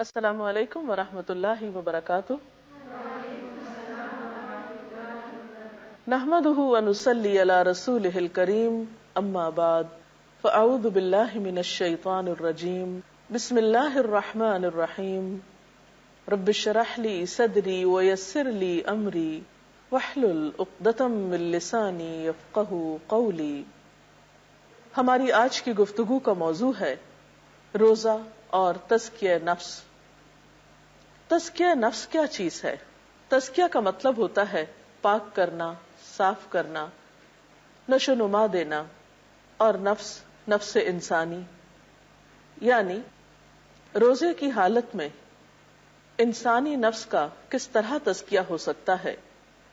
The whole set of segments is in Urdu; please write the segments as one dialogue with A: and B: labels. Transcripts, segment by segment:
A: السلام علیکم ورحمۃ اللہ وبرکاتہ۔ نحمده ونصلی علی رسولہ الکریم، اما بعد فاعوذ باللہ من الشیطان الرجیم، بسم اللہ الرحمن الرحیم، رب اشرح لی صدری ویسر لی امری واحلل عقدۃ من لسانی یفقہوا قولی۔ ہماری آج کی گفتگو کا موضوع ہے روزہ اور تزکیہ نفس۔ تزکیہ نفس کیا چیز ہے؟ تزکیہ کا مطلب ہوتا ہے پاک کرنا، صاف کرنا، نشو نما دینا، اور نفس انسانی، یعنی روزے کی حالت میں انسانی نفس کا کس طرح تزکیہ ہو سکتا ہے،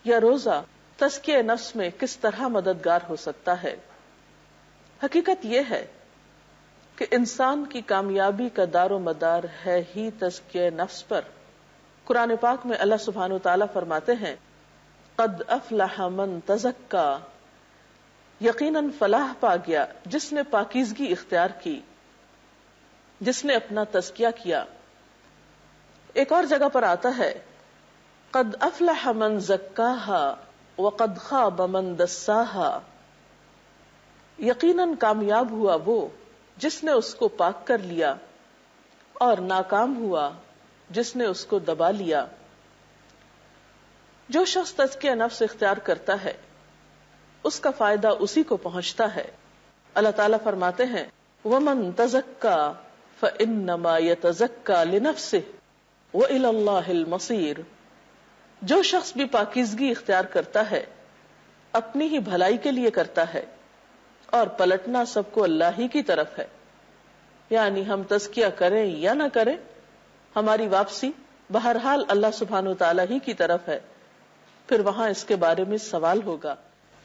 A: یا روزہ تزکیہ نفس میں کس طرح مددگار ہو سکتا ہے۔ حقیقت یہ ہے کہ انسان کی کامیابی کا دار و مدار ہے ہی تزکیہ نفس پر۔ قرآن پاک میں اللہ سبحانہ و تعالیٰ فرماتے ہیں قد افلح من تزکا، یقیناً فلاح پا گیا جس نے پاکیزگی اختیار کی، جس نے اپنا تزکیہ کیا۔ ایک اور جگہ پر آتا ہے قد افلح من زکاہا وقد خاب من دساہا، یقیناً کامیاب ہوا وہ جس نے اس کو پاک کر لیا، اور ناکام ہوا جس نے اس کو دبا لیا۔ جو شخص تزکیہ نفس اختیار کرتا ہے اس کا فائدہ اسی کو پہنچتا ہے۔ اللہ تعالیٰ فرماتے ہیں وَمَن تَزَكَّى فَإِنَّمَا يَتَزَكَّى لِنَفْسِهِ وَإِلَى اللَّهِ الْمَصِيرُ، جو شخص بھی پاکیزگی اختیار کرتا ہے اپنی ہی بھلائی کے لیے کرتا ہے، اور پلٹنا سب کو اللہ ہی کی طرف ہے۔ یعنی ہم تزکیہ کریں یا نہ کریں، ہماری واپسی بہرحال اللہ سبحانہ وتعالی ہی کی طرف ہے۔ پھر وہاں اس کے بارے میں سوال ہوگا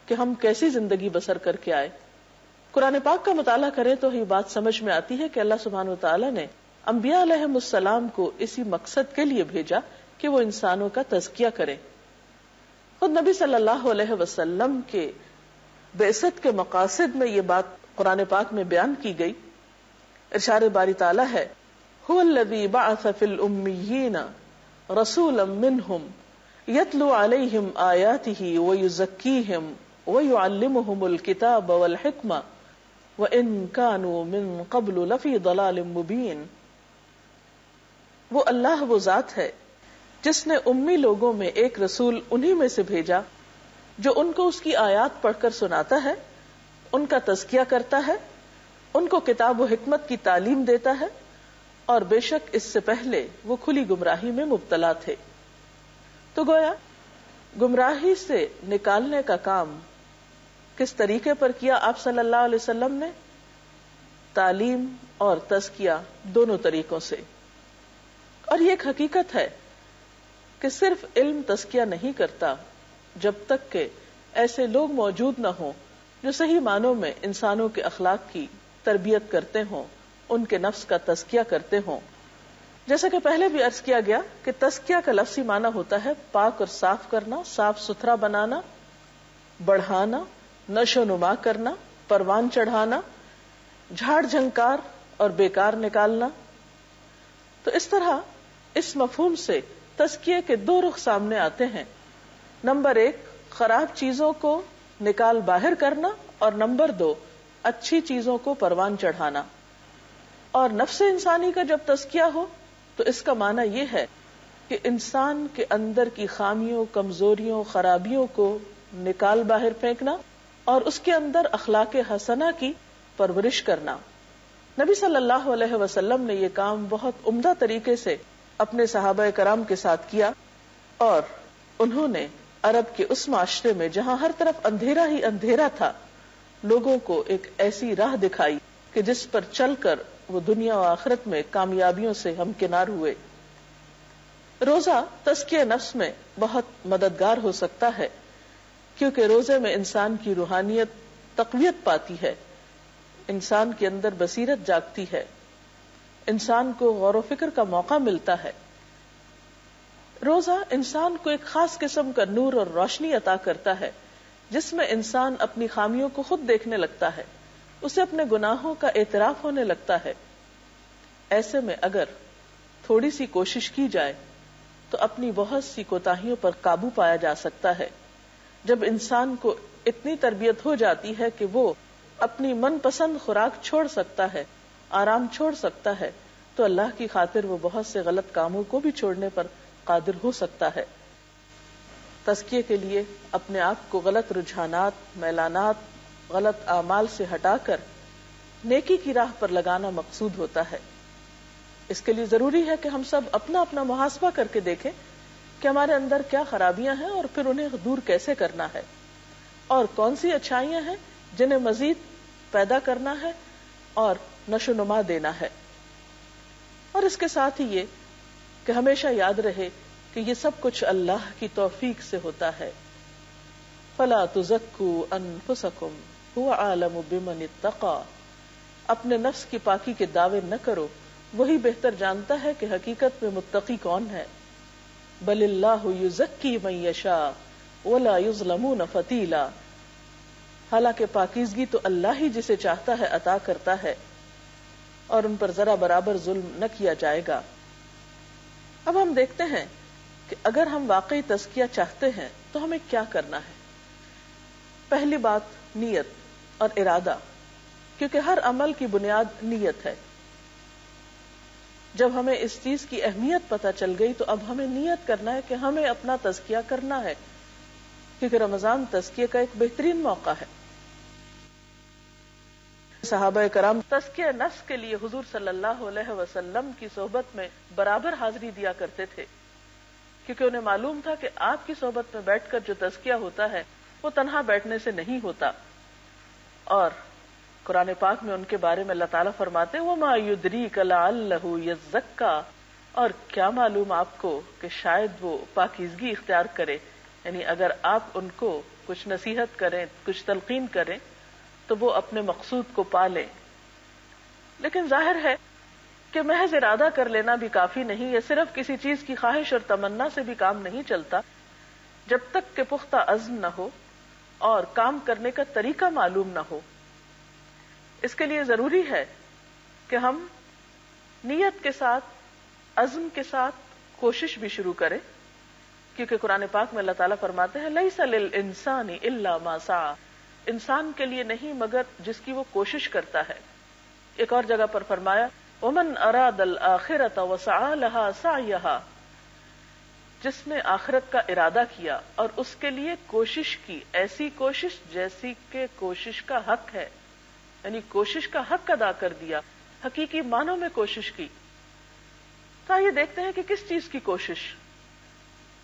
A: کہ ہم کیسی زندگی بسر کر کے آئے۔ قرآن پاک کا مطالعہ کریں تو یہ بات سمجھ میں آتی ہے کہ اللہ سبحانہ وتعالی نے انبیاء علیہم السلام کو اسی مقصد کے لیے بھیجا کہ وہ انسانوں کا تزکیہ کریں۔ خود نبی صلی اللہ علیہ وسلم کے بعثت کے مقاصد میں یہ بات قرآن پاک میں بیان کی گئی۔ ارشاد باری تعالی ہے هو الذی بعث فی الامیین رسولا منہم یتلو علیہم آیاتہ ویزکیہم ویعلمہم الکتاب والحکمہ وان کانوا من قبل لفی ضلال مبین۔ وہ اللہ وہ ذات ہے جس نے امی لوگوں میں ایک رسول انہی میں سے بھیجا جو ان کو اس کی آیات پڑھ کر سناتا ہے، ان کا تزکیہ کرتا ہے، ان کو کتاب و حکمت کی تعلیم دیتا ہے، اور بے شک اس سے پہلے وہ کھلی گمراہی میں مبتلا تھے۔ تو گویا گمراہی سے نکالنے کا کام کس طریقے پر کیا آپ صلی اللہ علیہ وسلم نے؟ تعلیم اور تزکیہ دونوں طریقوں سے۔ اور یہ ایک حقیقت ہے کہ صرف علم تزکیہ نہیں کرتا جب تک کہ ایسے لوگ موجود نہ ہوں جو صحیح معنوں میں انسانوں کے اخلاق کی تربیت کرتے ہوں، ان کے نفس کا تزکیہ کرتے ہوں۔ جیسا کہ پہلے بھی عرض کیا گیا کہ تزکیہ کا لفظی معنی ہوتا ہے پاک اور صاف کرنا، صاف ستھرا بنانا، بڑھانا، نشو نما کرنا، پروان چڑھانا، جھاڑ جھنکار اور بیکار نکالنا۔ تو اس طرح اس مفہوم سے تزکیے کے دو رخ سامنے آتے ہیں۔ نمبر 1 خراب چیزوں کو نکال باہر کرنا، اور نمبر 2 اچھی چیزوں کو پروان چڑھانا۔ اور نفس انسانی کا جب تزکیہ ہو تو اس کا معنی یہ ہے کہ انسان کے اندر کی خامیوں، کمزوریوں، خرابیوں کو نکال باہر پھینکنا اور اس کے اندر اخلاق حسنہ کی پرورش کرنا۔ نبی صلی اللہ علیہ وسلم نے یہ کام بہت عمدہ طریقے سے اپنے صحابہ کرام کے ساتھ کیا، اور انہوں نے عرب کے اس معاشرے میں جہاں ہر طرف اندھیرا ہی اندھیرا تھا، لوگوں کو ایک ایسی راہ دکھائی کہ جس پر چل کر وہ دنیا و آخرت میں کامیابیوں سے ہمکنار ہوئے۔ روزہ تزکیہ نفس میں بہت مددگار ہو سکتا ہے، کیونکہ روزے میں انسان کی روحانیت تقویت پاتی ہے، انسان کے اندر بصیرت جاگتی ہے، انسان کو غور و فکر کا موقع ملتا ہے۔ روزہ انسان کو ایک خاص قسم کا نور اور روشنی عطا کرتا ہے جس میں انسان اپنی خامیوں کو خود دیکھنے لگتا ہے، اسے اپنے گناہوں کا اعتراف ہونے لگتا ہے۔ ایسے میں اگر تھوڑی سی کوشش کی جائے تو اپنی بہت سی کوتاہیوں پر قابو پایا جا سکتا ہے. جب انسان کو اتنی تربیت ہو جاتی ہے کہ وہ اپنی من پسند خوراک چھوڑ سکتا ہے، آرام چھوڑ سکتا ہے، تو اللہ کی خاطر وہ بہت سے غلط کاموں کو بھی چھوڑنے پر قادر ہو سکتا ہے. تزکیے کے لیے اپنے آپ کو غلط رجحانات، میلانات، غلط اعمال سے ہٹا کر نیکی کی راہ پر لگانا مقصود ہوتا ہے. اس کے لیے ضروری ہے کہ ہم سب اپنا اپنا محاسبہ کر کے دیکھیں کہ ہمارے اندر کیا خرابیاں ہیں اور پھر انہیں دور کیسے کرنا ہے، اور کون سی اچھائیاں ہیں جنہیں مزید پیدا کرنا ہے اور نشو و نما دینا ہے. اور اس کے ساتھ ہی یہ کہ ہمیشہ یاد رہے کہ یہ سب کچھ اللہ کی توفیق سے ہوتا ہے. فلا تزکوا انفسکم هو اعلم بمن اتقى. اپنے نفس کی پاکی کے دعوے نہ کرو، وہی بہتر جانتا ہے کہ حقیقت میں متقی کون ہے. بل اللہ یزکی من یشاء ولا یظلمون فتیلا. حالانکہ پاکیزگی تو اللہ ہی جسے چاہتا ہے عطا کرتا ہے اور ان پر ذرا برابر ظلم نہ کیا جائے گا. اب ہم دیکھتے ہیں کہ اگر ہم واقعی تزکیہ چاہتے ہیں تو ہمیں کیا کرنا ہے. پہلی بات نیت اور ارادہ، کیونکہ ہر عمل کی بنیاد نیت ہے. جب ہمیں اس چیز کی اہمیت پتہ چل گئی تو اب ہمیں نیت کرنا ہے کہ ہمیں اپنا تزکیہ کرنا ہے، کیونکہ رمضان تزکیے کا ایک بہترین موقع ہے. صحابہ کرام تزکیہ نفس کے لیے حضور صلی اللہ علیہ وسلم کی صحبت میں برابر حاضری دیا کرتے تھے، کیونکہ انہیں معلوم تھا کہ آپ کی صحبت میں بیٹھ کر جو تزکیہ ہوتا ہے وہ تنہا بیٹھنے سے نہیں ہوتا. اور قرآن پاک میں ان کے بارے میں اللہ تعالیٰ فرماتے ہیں وَمَا يُدْرِيكَ لَعَلَّهُ يَزَّكَّى. اور کیا معلوم آپ کو کہ شاید وہ پاکیزگی اختیار کرے، یعنی اگر آپ ان کو کچھ نصیحت کریں، کچھ تلقین کریں تو وہ اپنے مقصود کو پا لیں. لیکن ظاہر ہے کہ محض ارادہ کر لینا بھی کافی نہیں، یا صرف کسی چیز کی خواہش اور تمنا سے بھی کام نہیں چلتا. جب تک کہ پختہ عزم نہ ہو اور کام کرنے کا طریقہ معلوم نہ ہو. اس کے لیے ضروری ہے کہ ہم نیت کے ساتھ، عزم کے ساتھ کوشش بھی شروع کریں، کیونکہ قرآن پاک میں اللہ تعالیٰ فرماتے ہیں لَيْسَ لِلْإِنسَانِ إِلَّا مَا سَعَى. انسان کے لیے نہیں مگر جس کی وہ کوشش کرتا ہے. ایک اور جگہ پر فرمایا وَمَنْ أَرَادَ الْآخِرَةَ وَسَعَى لَهَا سَعْيَهَا. جس نے آخرت کا ارادہ کیا اور اس کے لیے کوشش کی، ایسی کوشش جیسی کہ کوشش کا حق ہے، یعنی کوشش کا حق ادا کر دیا، حقیقی معنوں میں کوشش کی. تو یہ دیکھتے ہیں کہ کس چیز کی کوشش.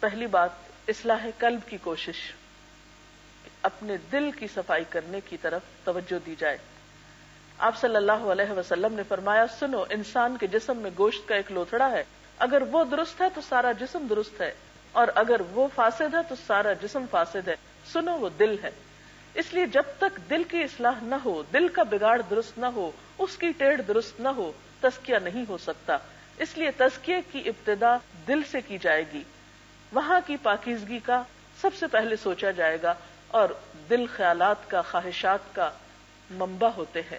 A: پہلی بات اصلاح قلب کی کوشش، اپنے دل کی صفائی کرنے کی طرف توجہ دی جائے. آپ صلی اللہ علیہ وسلم نے فرمایا سنو، انسان کے جسم میں گوشت کا ایک لوتھڑا ہے، اگر وہ درست ہے تو سارا جسم درست ہے، اور اگر وہ فاسد ہے تو سارا جسم فاسد ہے. سنو، وہ دل ہے. اس لیے جب تک دل کی اصلاح نہ ہو، دل کا بگاڑ درست نہ ہو، اس کی ٹیڑھ درست نہ ہو، تزکیہ نہیں ہو سکتا. اس لیے تزکیے کی ابتدا دل سے کی جائے گی. وہاں کی پاکیزگی کا سب سے پہلے سوچا جائے گا، اور دل خیالات کا، خواہشات کا منبع ہوتے ہیں.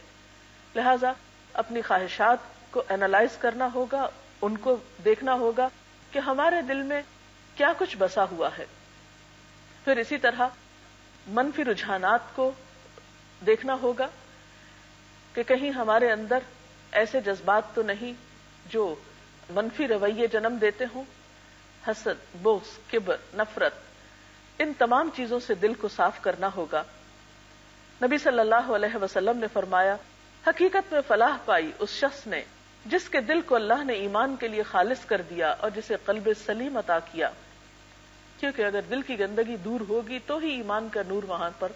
A: لہذا اپنی خواہشات کو اینالائز کرنا ہوگا، ان کو دیکھنا ہوگا کہ ہمارے دل میں کیا کچھ بسا ہوا ہے. پھر اسی طرح منفی رجحانات کو دیکھنا ہوگا کہ کہیں ہمارے اندر ایسے جذبات تو نہیں جو منفی رویے جنم دیتے ہوں. حسد، بغض، کبر، نفرت، ان تمام چیزوں سے دل کو صاف کرنا ہوگا. نبی صلی اللہ علیہ وسلم نے فرمایا حقیقت میں فلاح پائی اس شخص نے جس کے دل کو اللہ نے ایمان کے لیے خالص کر دیا اور جسے قلب سلیم عطا کیا. کیونکہ اگر دل کی گندگی دور ہوگی تو ہی ایمان کا نور وہاں پر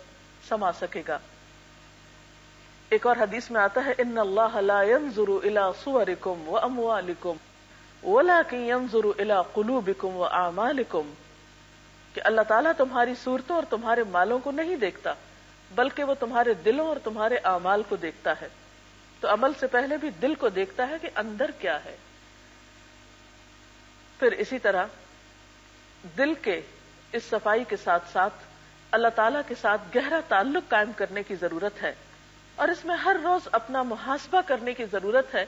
A: سما سکے گا. ایک اور حدیث میں آتا ہے ان اللہ لا ينظر الى صورکم واموالکم ولکن ينظر الى قلوبکم واعمالکم. کہ اللہ تعالیٰ تمہاری صورتوں اور تمہارے مالوں کو نہیں دیکھتا، بلکہ وہ تمہارے دلوں اور تمہارے اعمال کو دیکھتا ہے. تو عمل سے پہلے بھی دل کو دیکھتا ہے کہ اندر کیا ہے. پھر اسی طرح دل کے اس صفائی کے ساتھ ساتھ اللہ تعالیٰ کے ساتھ گہرا تعلق قائم کرنے کی ضرورت ہے، اور اس میں ہر روز اپنا محاسبہ کرنے کی ضرورت ہے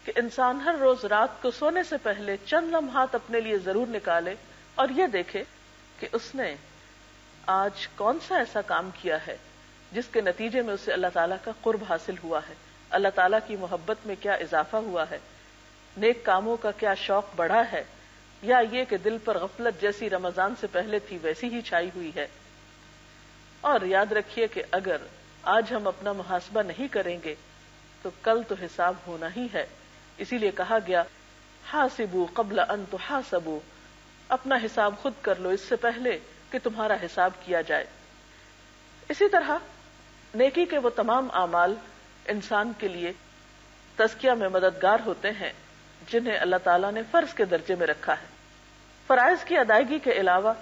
A: کہ انسان ہر روز رات کو سونے سے پہلے چند لمحات اپنے لیے ضرور نکالے اور یہ دیکھے کہ اس نے آج کون سا ایسا کام کیا ہے جس کے نتیجے میں اسے اللہ تعالیٰ کا قرب حاصل ہوا ہے، اللہ تعالیٰ کی محبت میں کیا اضافہ ہوا ہے، نیک کاموں کا کیا شوق بڑھا ہے، یا یہ کہ دل پر غفلت جیسی رمضان سے پہلے تھی ویسی ہی چھائی ہوئی ہے۔ اور یاد رکھیے کہ اگر آج ہم اپنا محاسبہ نہیں کریں گے تو کل تو حساب ہونا ہی ہے، اسی لیے کہا گیا حاسبوا قبل ان تحاسبوا، اپنا حساب خود کر لو اس سے پہلے کہ تمہارا حساب کیا جائے۔ اسی طرح نیکی کے وہ تمام اعمال انسان کے لیے تزکیہ میں مددگار ہوتے ہیں جنہیں اللہ تعالیٰ نے فرض کے درجے میں رکھا ہے۔ فرائض کی ادائیگی کے علاوہ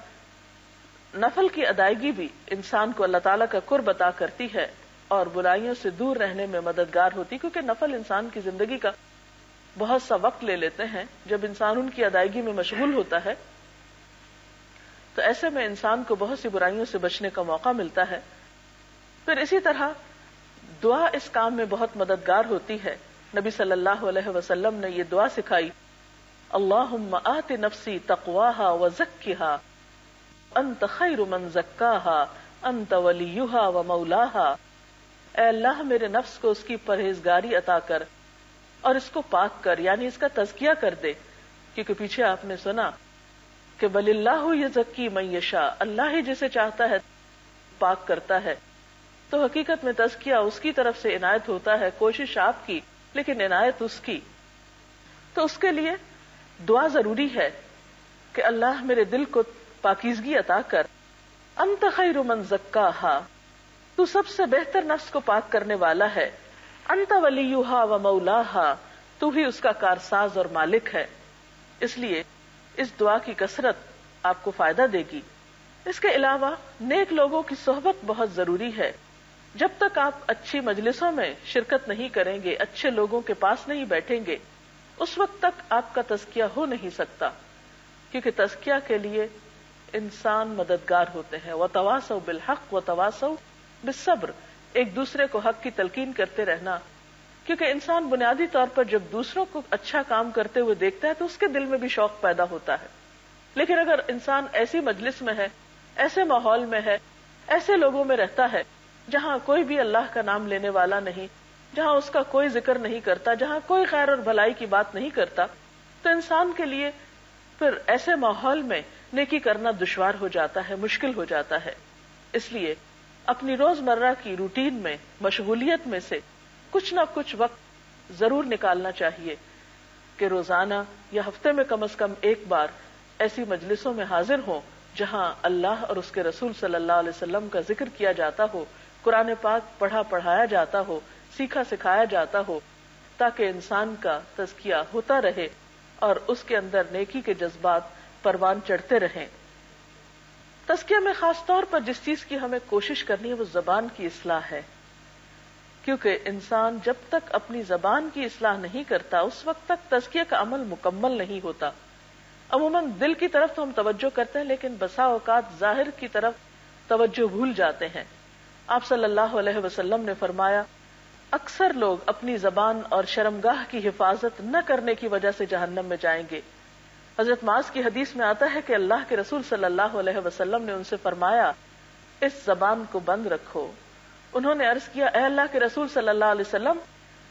A: نفل کی ادائیگی بھی انسان کو اللہ تعالیٰ کا قرب عطا کرتی ہے اور برائیوں سے دور رہنے میں مددگار ہوتی، کیونکہ نفل انسان کی زندگی کا بہت سا وقت لے لیتے ہیں۔ جب انسان ان کی ادائیگی میں مشغول ہوتا ہے تو ایسے میں انسان کو بہت سی برائیوں سے بچنے کا موقع ملتا ہے۔ پھر اسی طرح دعا اس کام میں بہت مددگار ہوتی ہے۔ نبی صلی اللہ علیہ وسلم نے یہ دعا سکھائی، اللہم آت نفسی تقواہا وزکھہا انت خیر من زکاہا انت ولیہا ومولاہا، اے اللہ میرے نفس کو اس کی پرہیزگاری عطا کر اور اس کو پاک کر، یعنی اس کا تزکیہ کر دے، کیونکہ پیچھے آپ نے سنا کہ بل اللہ یزکی من یشاء، اللہ ہی جسے چاہتا ہے پاک کرتا ہے۔ تو حقیقت میں تزکیہ اس کی طرف سے عنایت ہوتا ہے، کوشش آپ کی لیکن عنایت اس کی۔ تو اس کے لیے دعا ضروری ہے کہ اللہ میرے دل کو پاکیزگی عطا کر، انت خیر من زکاہا، تو سب سے بہتر نفس کو پاک کرنے والا ہے، انت ولیہا و مولاہا، تو ہی اس کا کارساز اور مالک ہے۔ اس لیے اس دعا کی کثرت آپ کو فائدہ دے گی۔ اس کے علاوہ نیک لوگوں کی صحبت بہت ضروری ہے۔ جب تک آپ اچھی مجلسوں میں شرکت نہیں کریں گے، اچھے لوگوں کے پاس نہیں بیٹھیں گے، اس وقت تک آپ کا تزکیہ ہو نہیں سکتا، کیونکہ تزکیہ کے لیے انسان مددگار ہوتے ہیں۔ وَتَوَاصَوْا بِالْحَقِّ وَتَوَاصَوْا بِالصَّبْرِ، ایک دوسرے کو حق کی تلقین کرتے رہنا، کیونکہ انسان بنیادی طور پر جب دوسروں کو اچھا کام کرتے ہوئے دیکھتا ہے تو اس کے دل میں بھی شوق پیدا ہوتا ہے۔ لیکن اگر انسان ایسی مجلس میں ہے، ایسے ماحول میں ہے، ایسے لوگوں میں رہتا ہے جہاں کوئی بھی اللہ کا نام لینے والا نہیں، جہاں اس کا کوئی ذکر نہیں کرتا، جہاں کوئی خیر اور بھلائی کی بات نہیں کرتا، تو انسان کے لیے پھر ایسے ماحول میں نیکی کرنا دشوار ہو جاتا ہے، مشکل ہو جاتا ہے۔ اس لیے اپنی روزمرہ کی روٹین میں، مشغولیت میں سے کچھ نہ کچھ وقت ضرور نکالنا چاہیے کہ روزانہ یا ہفتے میں کم از کم ایک بار ایسی مجلسوں میں حاضر ہوں جہاں اللہ اور اس کے رسول صلی اللہ علیہ وسلم کا ذکر کیا جاتا ہو، قرآن پاک پڑھایا جاتا ہو، سیکھا سکھایا جاتا ہو، تاکہ انسان کا تزکیہ ہوتا رہے اور اس کے اندر نیکی کے جذبات پروان چڑھتے رہیں۔ تزکیہ میں خاص طور پر جس چیز کی ہمیں کوشش کرنی ہے وہ زبان کی اصلاح ہے، کیونکہ انسان جب تک اپنی زبان کی اصلاح نہیں کرتا اس وقت تک تزکیہ کا عمل مکمل نہیں ہوتا۔ عموماً دل کی طرف تو ہم توجہ کرتے ہیں لیکن بسا اوقات ظاہر کی طرف توجہ بھول جاتے ہیں۔ آپ صلی اللہ علیہ وسلم نے فرمایا، اکثر لوگ اپنی زبان اور شرمگاہ کی حفاظت نہ کرنے کی وجہ سے جہنم میں جائیں گے۔ حضرت معاذ کی حدیث میں آتا ہے کہ اللہ کے رسول صلی اللہ علیہ وسلم نے ان سے فرمایا، اس زبان کو بند رکھو۔ انہوں نے عرض کیا، اے اللہ کے رسول صلی اللہ علیہ وسلم،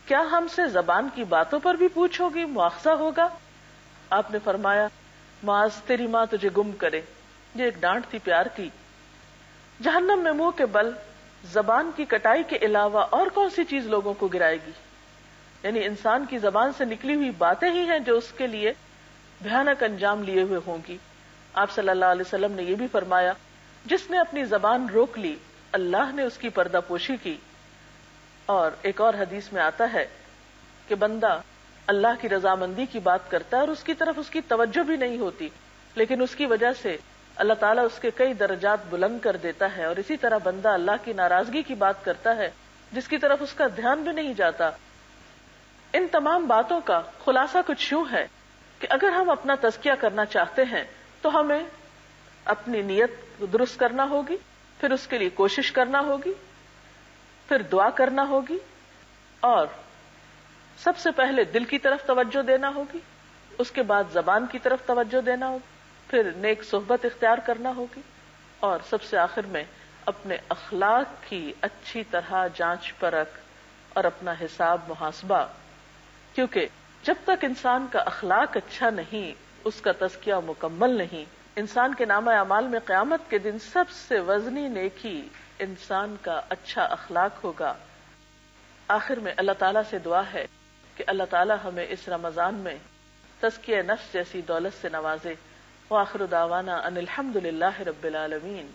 A: کیا ہم سے زبان کی باتوں پر بھی پوچھو گی، مواخذہ ہوگا؟ آپ نے فرمایا، معاذ تیری ماں تجھے گم کرے۔ یہ ایک ڈانٹ تھی پیار کی۔ جہنم میں منہ کے بل زبان کی کٹائی کے علاوہ اور کون سی چیز لوگوں کو گرائے گی؟ یعنی انسان کی زبان سے نکلی ہوئی باتیں ہی ہیں جو اس کے لیے بھیانک انجام لیے ہوئے ہوں گی۔ آپ صلی اللہ علیہ وسلم نے یہ بھی فرمایا، جس نے اپنی زبان روک لی اللہ نے اس کی پردہ پوشی کی۔ اور ایک اور حدیث میں آتا ہے کہ بندہ اللہ کی رضامندی کی بات کرتا ہے اور اس کی طرف اس کی توجہ بھی نہیں ہوتی، لیکن اس کی وجہ سے اللہ تعالیٰ اس کے کئی درجات بلند کر دیتا ہے۔ اور اسی طرح بندہ اللہ کی ناراضگی کی بات کرتا ہے جس کی طرف اس کا دھیان بھی نہیں جاتا۔ ان تمام باتوں کا خلاصہ کچھ یوں ہے کہ اگر ہم اپنا تزکیہ کرنا چاہتے ہیں تو ہمیں اپنی نیت درست کرنا ہوگی، پھر اس کے لیے کوشش کرنا ہوگی، پھر دعا کرنا ہوگی، اور سب سے پہلے دل کی طرف توجہ دینا ہوگی، اس کے بعد زبان کی طرف توجہ دینا ہوگی، پھر نیک صحبت اختیار کرنا ہوگی، اور سب سے آخر میں اپنے اخلاق کی اچھی طرح جانچ پرکھ اور اپنا حساب محاسبہ، کیونکہ جب تک انسان کا اخلاق اچھا نہیں، اس کا تزکیہ مکمل نہیں، انسان کے نامہ اعمال میں قیامت کے دن سب سے وزنی نیکی انسان کا اچھا اخلاق ہوگا۔ آخر میں اللہ تعالیٰ سے دعا ہے کہ اللہ تعالیٰ ہمیں اس رمضان میں تزکیہ نفس جیسی دولت سے نوازے۔ وآخر دعوانا ان الحمد للہ رب العالمین۔